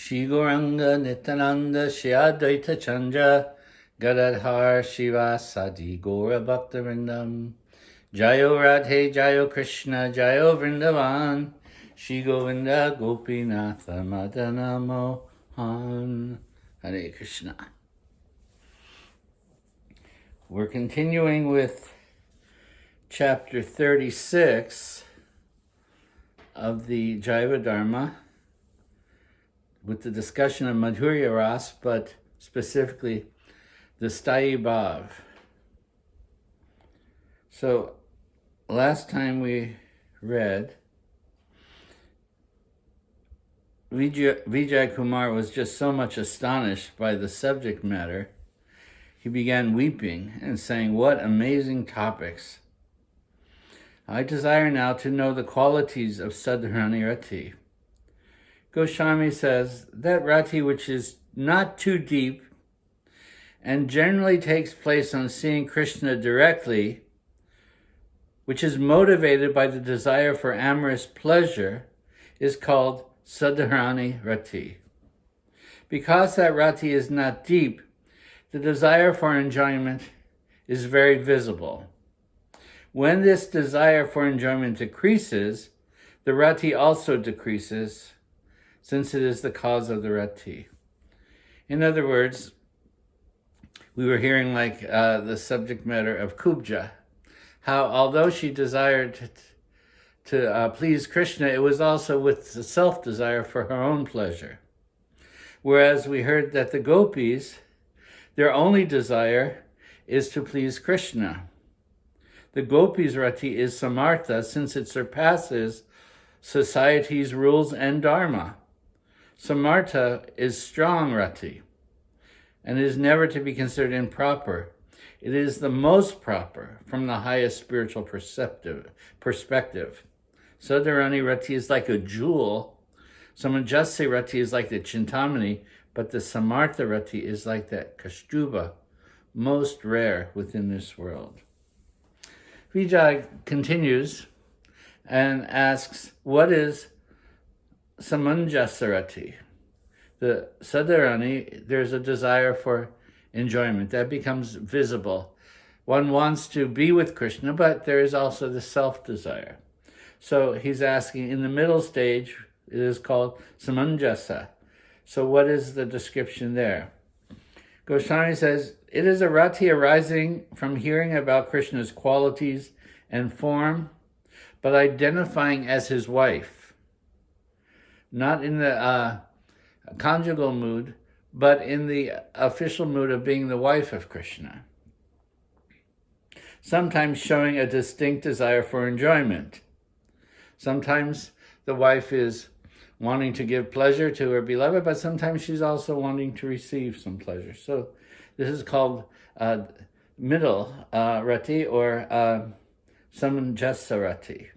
Shri Gauranga Nityananda Shri Advaita Chandra Gadadhar Shivasadi Gaura BhaktiVinode Jayo Radhe Jayo Krishna Jayo Vrindavan Shri Govinda Gopinatha Madana Mohan. Hare Krishna. We're continuing with chapter 36 of the Jaiva Dharma with the discussion of Madhurya Rasa, but specifically the Sthayi Bhava. So last time we read, Vijay Kumar was just so much astonished by the subject matter, he began weeping and saying, "What amazing topics! I desire now to know the qualities of Sadharani Rati." Goswami says, that Rati which is not too deep and generally takes place on seeing Krishna directly, which is motivated by the desire for amorous pleasure, is called Sadharani Rati. Because that Rati is not deep, the desire for enjoyment is very visible. When this desire for enjoyment decreases, the Rati also decreases, since it is the cause of the Rati. In other words, we were hearing like the subject matter of Kubja, how although she desired to please Krishna, it was also with the self-desire for her own pleasure. Whereas we heard that the gopis, their only desire is to please Krishna. The gopis' rati is samartha, since it surpasses society's rules and dharma. Samartha is strong rati, and is never to be considered improper. It is the most proper from the highest spiritual perspective. Sadharani rati is like a jewel. Samanjasya rati is like the chintamani, but the samartha rati is like that kastuba, most rare within this world. Vijay continues and asks, what is Samanjasya rati? The Sadharani, there's a desire for enjoyment that becomes visible. One wants to be with Krishna, but there is also the self-desire. So he's asking, in the middle stage, it is called Samanjasa. So what is the description there? Goswami says, it is a rati arising from hearing about Krishna's qualities and form, but identifying as his wife. Not in the conjugal mood, but in the official mood of being the wife of Krishna. Sometimes showing a distinct desire for enjoyment. Sometimes the wife is wanting to give pleasure to her beloved, but sometimes she's also wanting to receive some pleasure. So this is called middle rati or samanjasa rati.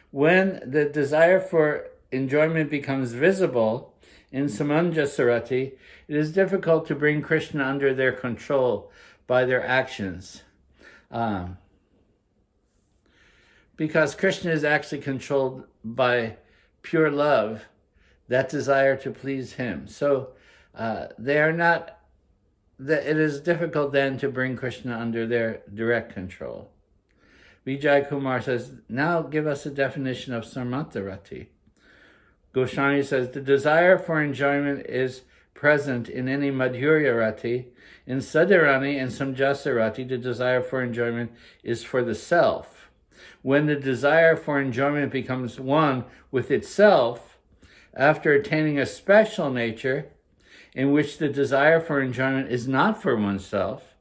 When the desire for enjoyment becomes visible in samanjasa rati, it is difficult to bring Krishna under their control by their actions. Because Krishna is actually controlled by pure love, that desire to please him. So they are not, it is difficult then to bring Krishna under their direct control. Vijay Kumar says, now give us a definition of samartha rati. Goswami says, the desire for enjoyment is present in any Madhurya rati. In Sadharani and Samjasa rati, the desire for enjoyment is for the self. When the desire for enjoyment becomes one with itself, after attaining a special nature in which the desire for enjoyment is not for oneself,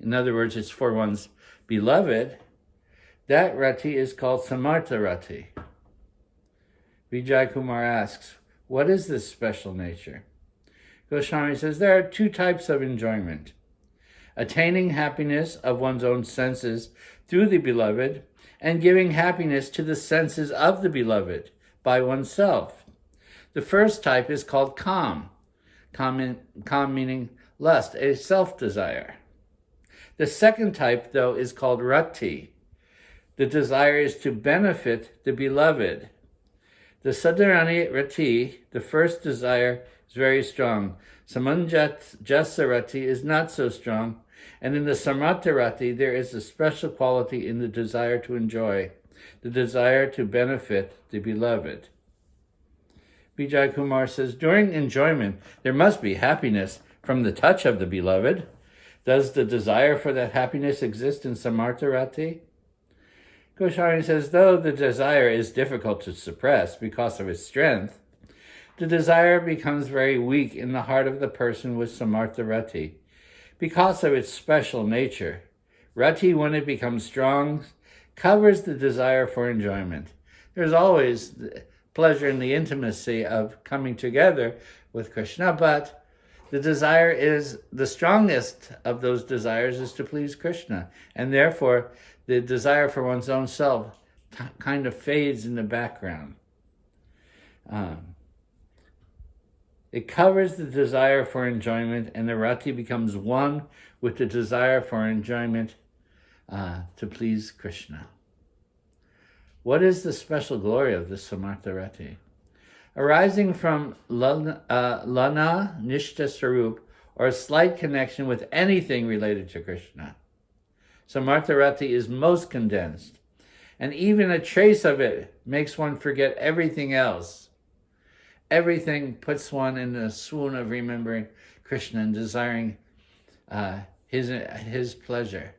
in other words, it's for one's beloved, that rati is called samartha rati. Vijay Kumar asks, what is this special nature? Goswami says, there are two types of enjoyment. Attaining happiness of one's own senses through the beloved, and giving happiness to the senses of the beloved by oneself. The first type is called kam. Kam meaning lust, a self-desire. The second type, though, is called rati. The desire is to benefit the beloved. The Sadarani Rati, the first desire, is very strong. Samanjasa Rati is not so strong. And in the Samartha Rati, there is a special quality in the desire to enjoy, the desire to benefit the beloved. Vijay Kumar says, during enjoyment, there must be happiness from the touch of the beloved. Does the desire for that happiness exist in Samartha Rati? Goswami says, though the desire is difficult to suppress because of its strength, the desire becomes very weak in the heart of the person with Samartha Rati because of its special nature. Rati, when it becomes strong, covers the desire for enjoyment. There's always pleasure in the intimacy of coming together with Krishna, but the desire is, the strongest of those desires is to please Krishna, and therefore the desire for one's own self kind of fades in the background. It covers the desire for enjoyment, and the Rati becomes one with the desire for enjoyment to please Krishna. What is the special glory of this Samartha Rati? Arising from Lana Nishta Sarup, or a slight connection with anything related to Krishna. Samartha Rati is most condensed, and even a trace of it makes one forget everything else. Everything puts one in a swoon of remembering Krishna and desiring his pleasure,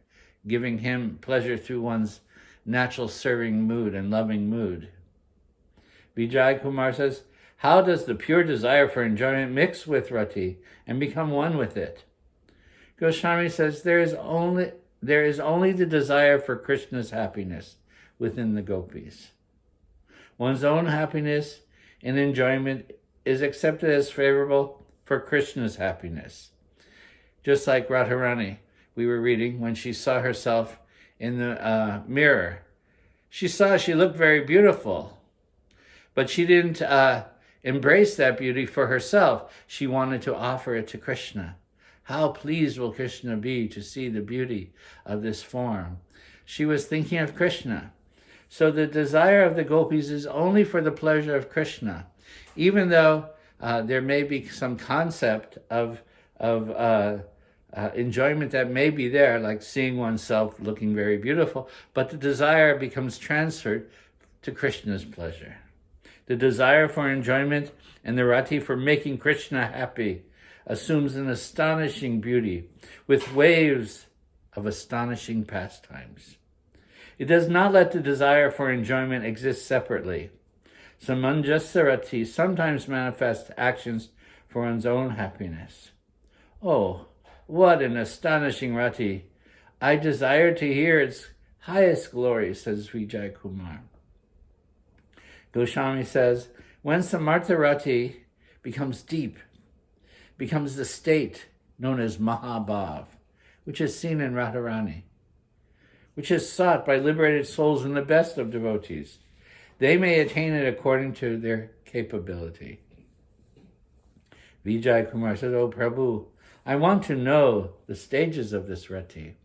giving him pleasure through one's natural serving mood and loving mood. Vijay Kumar says, how does the pure desire for enjoyment mix with Rati and become one with it? Goswami says, there is only the desire for Krishna's happiness within the gopis. One's own happiness and enjoyment is accepted as favorable for Krishna's happiness. Just like Radharani, we were reading, when she saw herself in the mirror, she looked very beautiful, but she didn't embrace that beauty for herself. She wanted to offer it to Krishna. How pleased will Krishna be to see the beauty of this form? She was thinking of Krishna. So the desire of the gopis is only for the pleasure of Krishna, even though there may be some concept of enjoyment that may be there, like seeing oneself looking very beautiful, but the desire becomes transferred to Krishna's pleasure. The desire for enjoyment and the Rati for making Krishna happy assumes an astonishing beauty with waves of astonishing pastimes. It does not let the desire for enjoyment exist separately. Samanjasa Rati sometimes manifests actions for one's own happiness. Oh, what an astonishing Rati! I desire to hear its highest glory, says Vijay Kumar. Goswami says, when Samartha Rati becomes deep, becomes the state known as Mahabhav, which is seen in Radharani, which is sought by liberated souls and the best of devotees. They may attain it according to their capability. Vijay Kumar says, "Oh Prabhu, I want to know the stages of this Rati.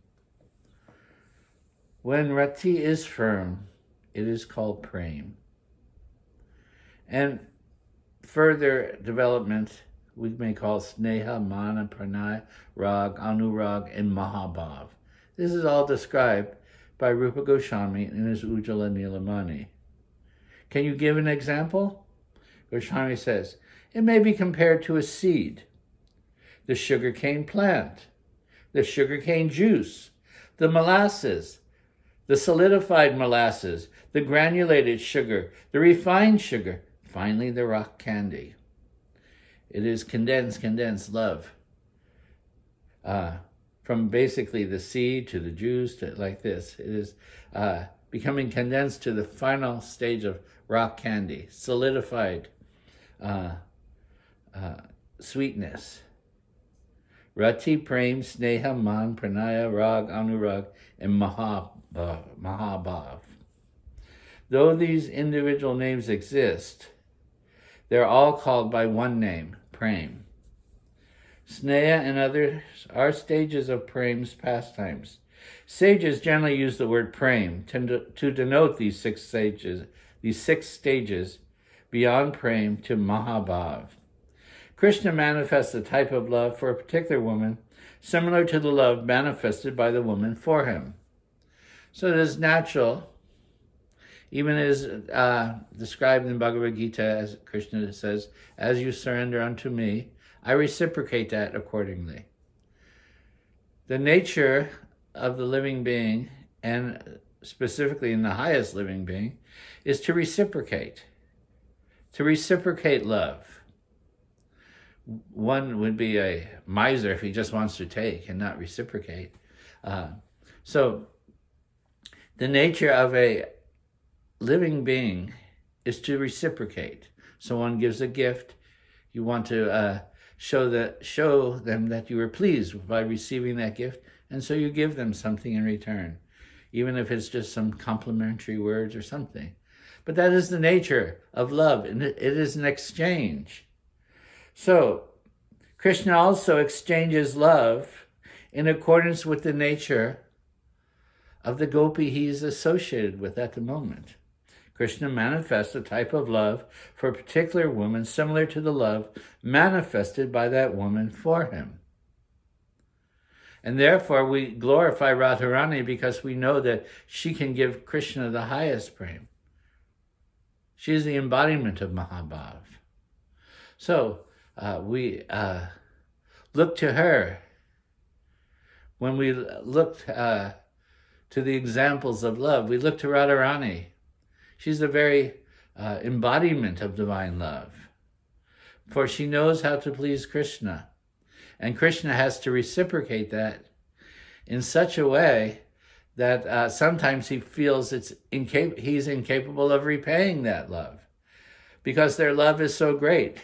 When Rati is firm, it is called Prem. And further development, we may call Sneha, Mana, Pranaya, Rag, Anurag, and Mahabhav. This is all described by Rupa Goswami in his Ujjala Nilamani. Can you give an example? Goswami says, it may be compared to a seed, the sugarcane plant, the sugarcane juice, the molasses, the solidified molasses, the granulated sugar, the refined sugar, finally the rock candy. It is condensed love. From basically the seed to the juice to like this. It is becoming condensed to the final stage of rock candy, solidified sweetness. Rati, Prem, Sneha, Man, Pranaya, Rag, Anurag, and Mahabhav. Though these individual names exist, they're all called by one name, Prem. Sneha and others are stages of Prem's pastimes. Sages generally use the word Prem to denote these six stages beyond prem to Mahabhav. Krishna manifests a type of love for a particular woman similar to the love manifested by the woman for him. So it is natural, even as described in Bhagavad Gita, as Krishna says, as you surrender unto me, I reciprocate that accordingly. The nature of the living being, and specifically in the highest living being, is to reciprocate love. One would be a miser if he just wants to take and not reciprocate. So the nature of a living being is to reciprocate. Someone gives a gift, you want to show them that you were pleased by receiving that gift, and so you give them something in return, even if it's just some complimentary words or something. But that is the nature of love, and it is an exchange. So Krishna also exchanges love in accordance with the nature of the gopi he is associated with at the moment. Krishna manifests a type of love for a particular woman similar to the love manifested by that woman for him. And therefore we glorify Radharani because we know that she can give Krishna the highest prem. She is the embodiment of Mahabhav. So we look to her. When we look to the examples of love, we look to Radharani. She's the very embodiment of divine love. For she knows how to please Krishna. And Krishna has to reciprocate that in such a way that sometimes he feels he's incapable of repaying that love, because their love is so great.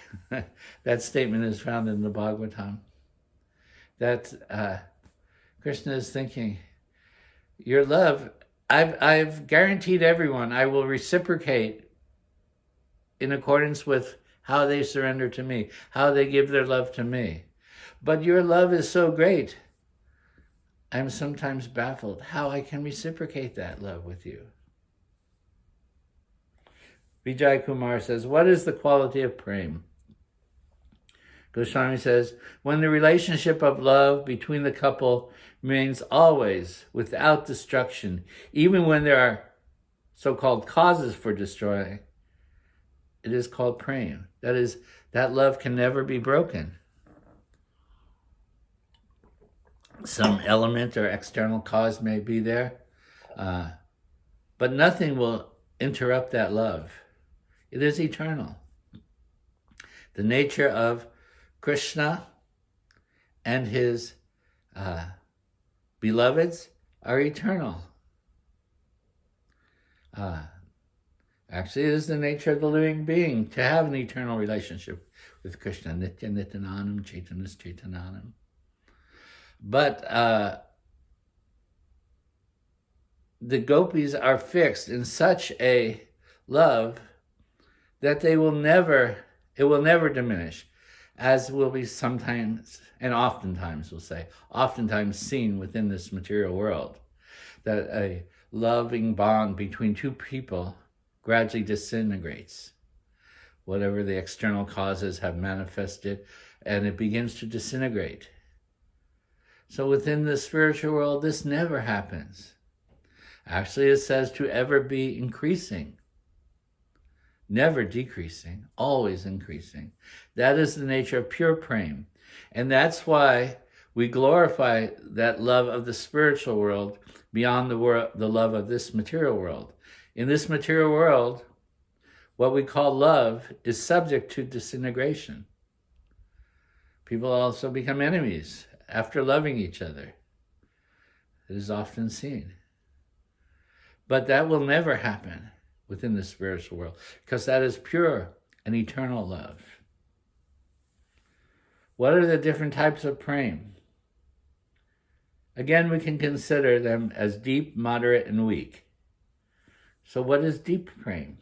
That statement is found in the Bhagavatam. That Krishna is thinking, your love, I've guaranteed everyone I will reciprocate in accordance with how they surrender to me, how they give their love to me. But your love is so great, I'm sometimes baffled how I can reciprocate that love with you. Vijay Kumar says, what is the quality of prem? Goswami says, when the relationship of love between the couple remains always without destruction, even when there are so-called causes for destroying, it is called prem. That is, that love can never be broken. Some element or external cause may be there, but nothing will interrupt that love. It is eternal. The nature of Krishna and his beloveds are eternal. Actually, it is the nature of the living being to have an eternal relationship with Krishna. Nitya Nityananam Chaitanas Chaitananam. But the gopis are fixed in such a love that it will never diminish, as will be sometimes, and oftentimes we'll say, oftentimes seen within this material world, that a loving bond between two people gradually disintegrates, whatever the external causes have manifested, and it begins to disintegrate. So within the spiritual world, this never happens. Actually, it says to ever be increasing, never decreasing, always increasing. That is the nature of pure prem. And that's why we glorify that love of the spiritual world beyond the love of this material world. In this material world, what we call love is subject to disintegration. People also become enemies after loving each other. It is often seen. But that will never happen within the spiritual world, because that is pure and eternal love. What are the different types of prem? Again, we can consider them as deep, moderate, and weak. So what is deep prem?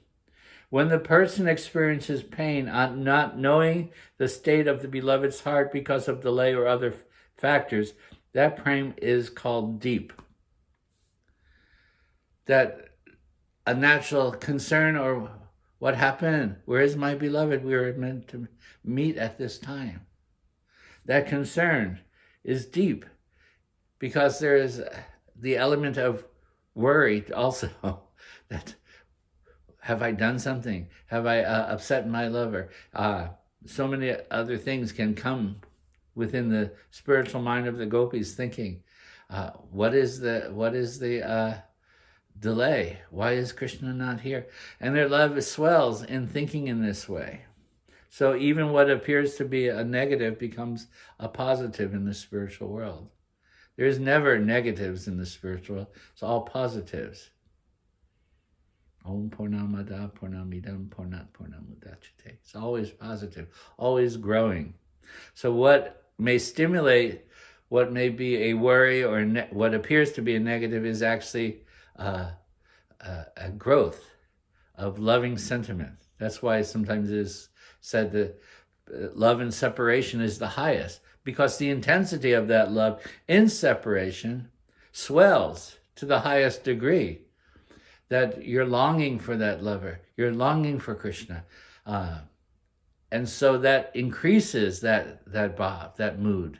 When the person experiences pain on not knowing the state of the beloved's heart because of delay or other factors, that prem is called deep. That a natural concern or What happened? Where is my beloved? We were meant to meet at this time. That concern is deep because there is the element of worry also. That, have I done something? Have I upset my lover? So many other things can come within the spiritual mind of the gopis, thinking, what is the delay? Why is Krishna not here? And their love swells in thinking in this way. So even what appears to be a negative becomes a positive in the spiritual world. There's never negatives in the spiritual world. It's all positives. Om Purnamada Purnamidam Purnat Purnamudachyate. It's always positive, always growing. So what may stimulate what may be a worry or what appears to be a negative is actually a growth of loving sentiment. That's why sometimes it is said that love in separation is the highest, because the intensity of that love in separation swells to the highest degree, that you're longing for that lover, you're longing for Krishna. And so that increases that bhav, that mood.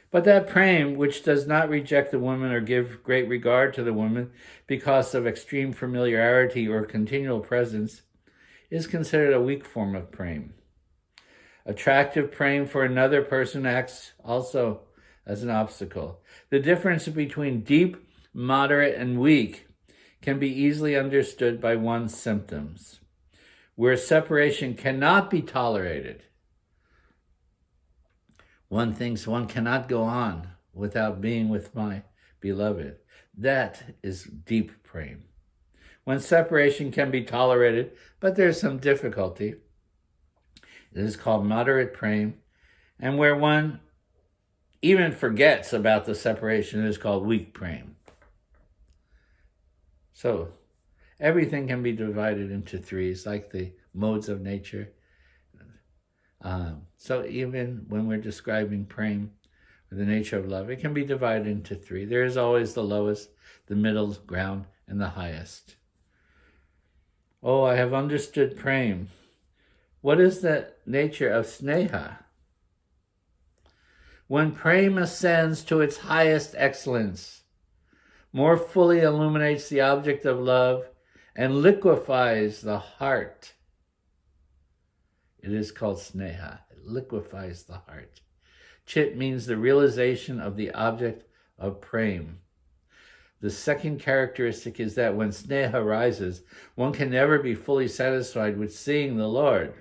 But that prem, which does not reject the woman or give great regard to the woman because of extreme familiarity or continual presence, is considered a weak form of prem. Attractive prem for another person acts also as an obstacle. The difference between deep, moderate, and weak can be easily understood by one's symptoms. Where separation cannot be tolerated, one thinks one cannot go on without being with my beloved. That is deep prem. When separation can be tolerated, but there's some difficulty, it is called moderate prem. And where one even forgets about the separation, it is called weak prem. So everything can be divided into threes, like the modes of nature. So even when we're describing prem, or the nature of love, it can be divided into three. There is always the lowest, the middle ground, and the highest. Oh, I have understood prem. What is the nature of sneha? When prem ascends to its highest excellence, more fully illuminates the object of love, and liquefies the heart, it is called sneha. It liquefies the heart. Chit means the realization of the object of prem. The second characteristic is that when sneha rises, one can never be fully satisfied with seeing the Lord.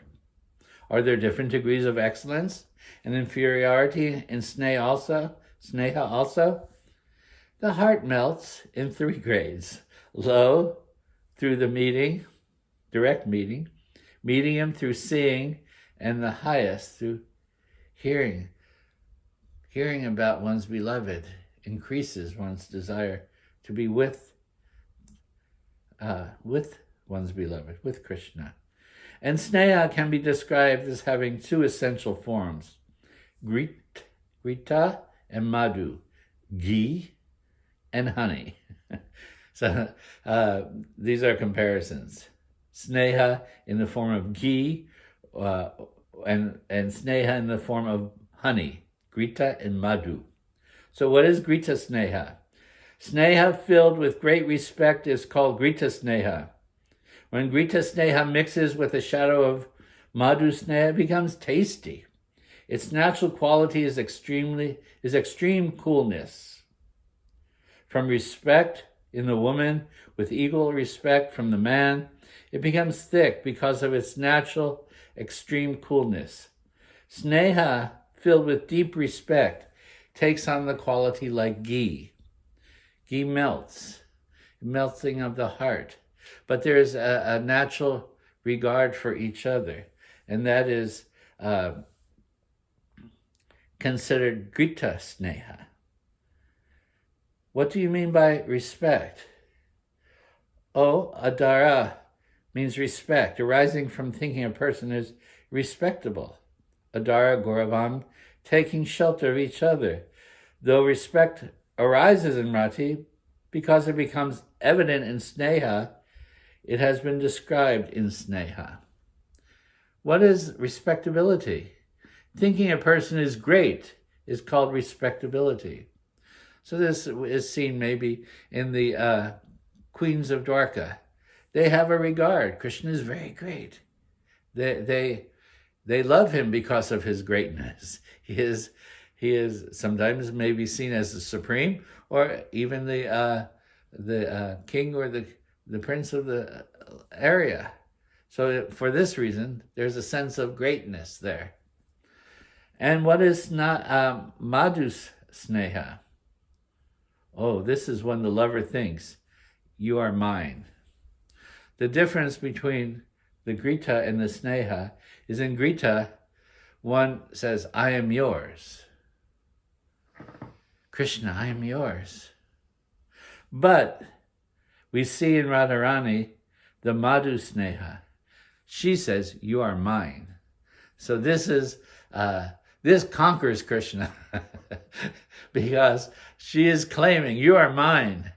Are there different degrees of excellence and inferiority in sneha also? The heart melts in 3 grades. Low, through the meeting, direct meeting, medium through seeing, and the highest through hearing. Hearing about one's beloved increases one's desire to be with one's beloved, with Krishna. And sneha can be described as having 2 essential forms, grita and madhu, ghee and honey. So these are comparisons. Sneha in the form of ghee and sneha in the form of honey, grita and madhu. So what is grita sneha? Sneha filled with great respect is called grita sneha. When grita sneha mixes with the shadow of madhu sneha, it becomes tasty. Its natural quality is extreme coolness. From respect in the woman with equal respect from the man, it becomes thick because of its natural extreme coolness. Sneha, filled with deep respect, takes on the quality like ghee. Ghee melts, melting of the heart. But there is a natural regard for each other, and that is considered grita sneha. What do you mean by respect? Oh, adara means respect, arising from thinking a person is respectable. Adara Gauravam, taking shelter of each other. Though respect arises in rati, because it becomes evident in sneha, it has been described in Sneha. What is respectability? Thinking a person is great is called respectability. So this is seen maybe in the queens of Dwarka. They have a regard. Krishna is very great. They love him because of his greatness. He is sometimes maybe seen as the supreme, or even the king or the prince of the area. So for this reason, there's a sense of greatness there. And what is Madhus Sneha? Oh, this is when the lover thinks, you are mine. The difference between the Grita and the Sneha is in Grita, one says, I am yours. Krishna, I am yours. But we see in Radharani the Madhu Sneha. She says, you are mine. So this conquers Krishna because she is claiming, you are mine.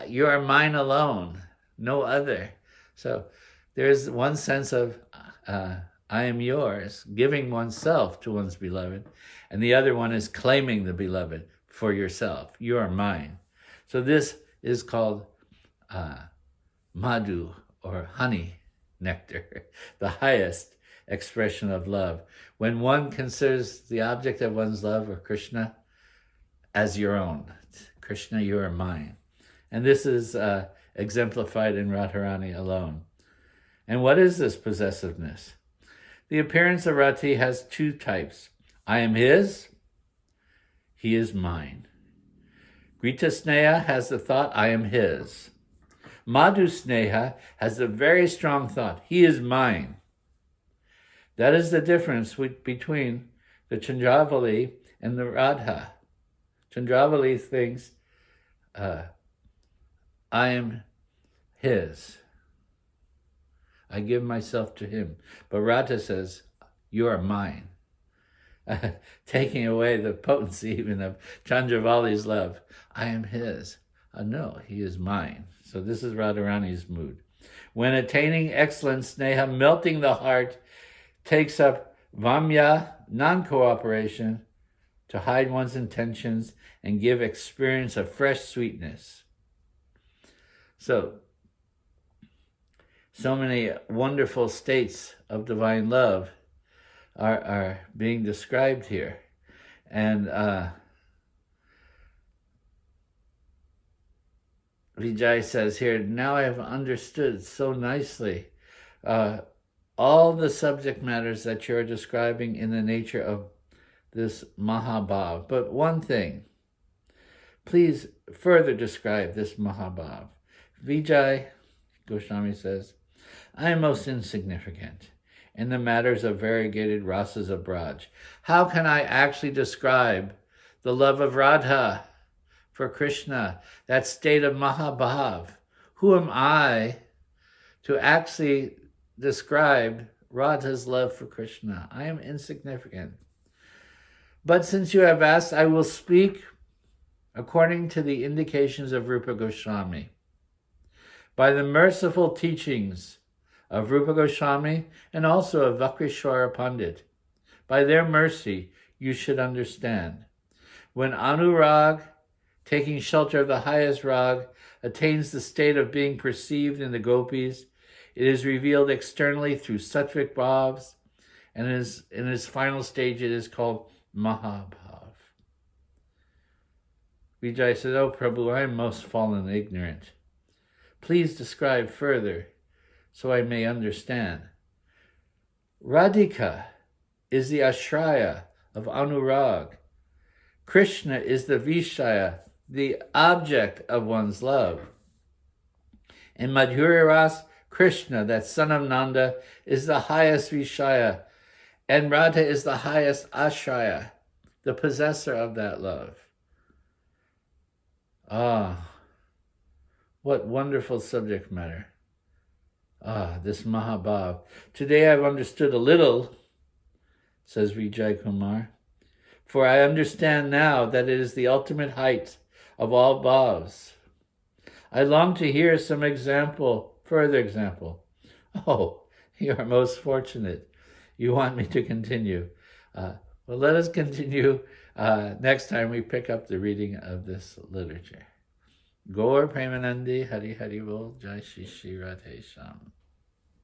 You are mine alone, no other. So there's one sense of I am yours, giving oneself to one's beloved, and the other one is claiming the beloved for yourself. You are mine. So this is called madhu, or honey, nectar, the highest expression of love. When one considers the object of one's love, or Krishna, as your own. Krishna, you are mine. And this is exemplified in Radharani alone. And what is this possessiveness? The appearance of Rati has two types. I am his, he is mine. Grita Sneha has the thought, I am his. Madhu Sneha has a very strong thought, he is mine. That is the difference between the Chandravali and the Radha. Chandravali thinks, I am his. I give myself to him. But Radha says, you are mine. Taking away the potency even of Chandravali's love. I am his. No, he is mine. So this is Radharani's mood. When attaining excellence, Sneha, melting the heart, takes up Vamya, non-cooperation, to hide one's intentions and give experience of fresh sweetness. So many wonderful states of divine love are being described here. And Vijay says here, now I have understood so nicely all the subject matters that you're describing in the nature of this Mahabhav. But one thing, please further describe this Mahabhav. Vijay Goswami says, I am most insignificant in the matters of variegated rasas of Braj. How can I actually describe the love of Radha for Krishna, that state of Mahabhav? Who am I to actually describe Radha's love for Krishna? I am insignificant. But since you have asked, I will speak according to the indications of Rupa Goswami. By the merciful teachings of Rupa Goswami and also of Vakrishwara Pandit, by their mercy, you should understand. When Anurag, taking shelter of the highest rag, attains the state of being perceived in the gopis, it is revealed externally through sattvic bhavs, and in its final stage it is called Mahabhav. Vijay says, oh Prabhu, I am most fallen and ignorant. Please describe further so I may understand. Radhika is the ashraya of Anurag. Krishna is the Vishaya, the object of one's love. In Madhurya Ras, Krishna, that son of Nanda, is the highest Vishaya, and Radha is the highest ashraya, the possessor of that love. What wonderful subject matter. This Mahabhav. Today I've understood a little, says Vijay Kumar, for I understand now that it is the ultimate height of all bhavs. I long to hear some further example. Oh, you are most fortunate. You want me to continue. Well, let us continue next time we pick up the reading of this literature. Gaur Premanandi Hari Hari Bol Jai Shri Shri Radhe Sham.